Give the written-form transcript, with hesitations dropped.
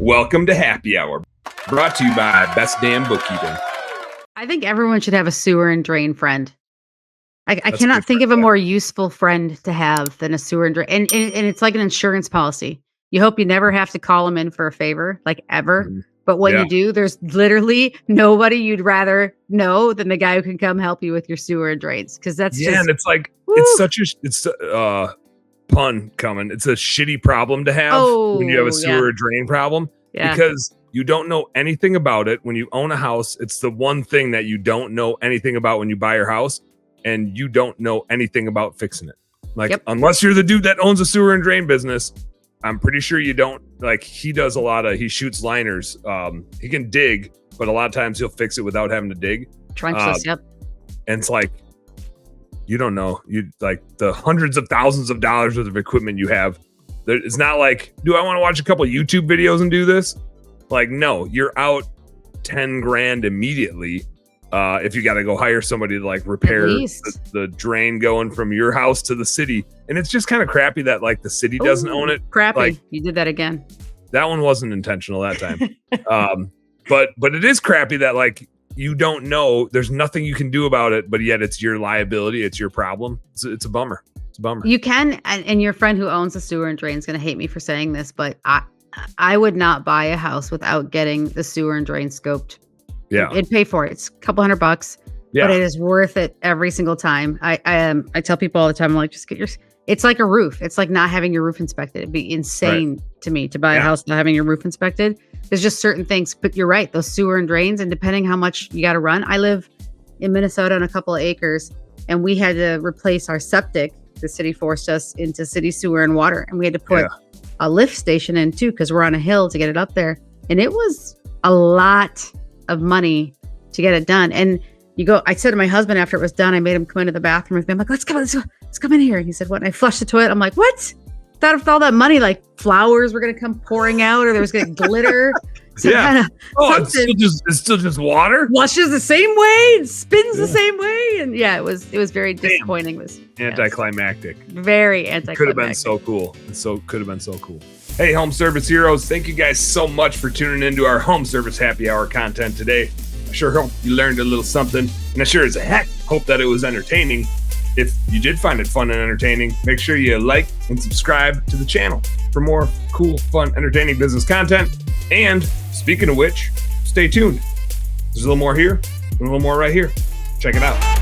Welcome to Happy Hour, brought to you by Best Damn Bookkeeping. I think everyone should have a sewer and drain friend. I That's cannot good think friend, of a yeah. more useful friend to have than a sewer and drain. And it's like an insurance policy. You hope you never have to call them in for a favor, like ever. Mhm. But when Yeah. you do, there's literally nobody you'd rather know than the guy who can come help you with your sewer and drains. Because that's Yeah, just and it's like woo. it's pun coming. It's a shitty problem to have when you have a Oh, yeah. sewer or drain problem Yeah. because you don't know anything about it. When you own a house, it's the one thing that you don't know anything about when you buy your house, and you don't know anything about fixing it. Like, Yep. unless you're the dude that owns a sewer and drain business, I'm pretty sure you don't. Like, he does he shoots liners. He can dig, but a lot of times he'll fix it without having to dig. Trenchless, yep. And it's like, you don't know. You like the hundreds of thousands of dollars worth of equipment you have. It's not like, do I want to watch a couple YouTube videos and do this? Like, no, you're out 10 grand immediately. If you got to go hire somebody to like repair the drain going from your house to the city. And it's just kind of crappy that like the city doesn't own it. Crappy. Like, You did that again. that one wasn't intentional that time. But it is crappy that like you don't know, there's nothing you can do about it, but yet it's your liability, it's your problem. It's a bummer. It's a bummer. You can, and your friend who owns a sewer and drain is going to hate me for saying this, but I would not buy a house without getting the sewer and drain scoped. Yeah, it'd pay for it. It's a couple $100, yeah. But it is worth it every single time. I tell people all the time, I'm like, just get your. It's like a roof. It's like not having your roof inspected. It'd be insane to me to buy a house not having your roof inspected. There's just certain things, but you're right. Those sewer and drains, and depending how much you got to run. I live in Minnesota on a couple of acres, and we had to replace our septic. The city forced us into city sewer and water, and we had to put a lift station in too because we're on a hill to get it up there, and it was a lot of money to get it done. And I said to my husband after it was done, I made him come into the bathroom with me. I'm like, let's come in here. And he said, what? And I flushed the toilet. I'm like, what? Thought of all that money, like flowers were going to come pouring out, or there was going to glitter. It's still just water. Flushes the same way, it spins the same way. And it was very disappointing. It was anticlimactic. Very anticlimactic. Could have been so cool. Could have been so cool. Hey, home service heroes, thank you guys so much for tuning into our home service happy hour content today. I sure hope you learned a little something, and I sure as heck hope that it was entertaining. If you did find it fun and entertaining, make sure you like and subscribe to the channel for more cool, fun, entertaining business content. And speaking of which, stay tuned. There's a little more here and a little more right here. Check it out.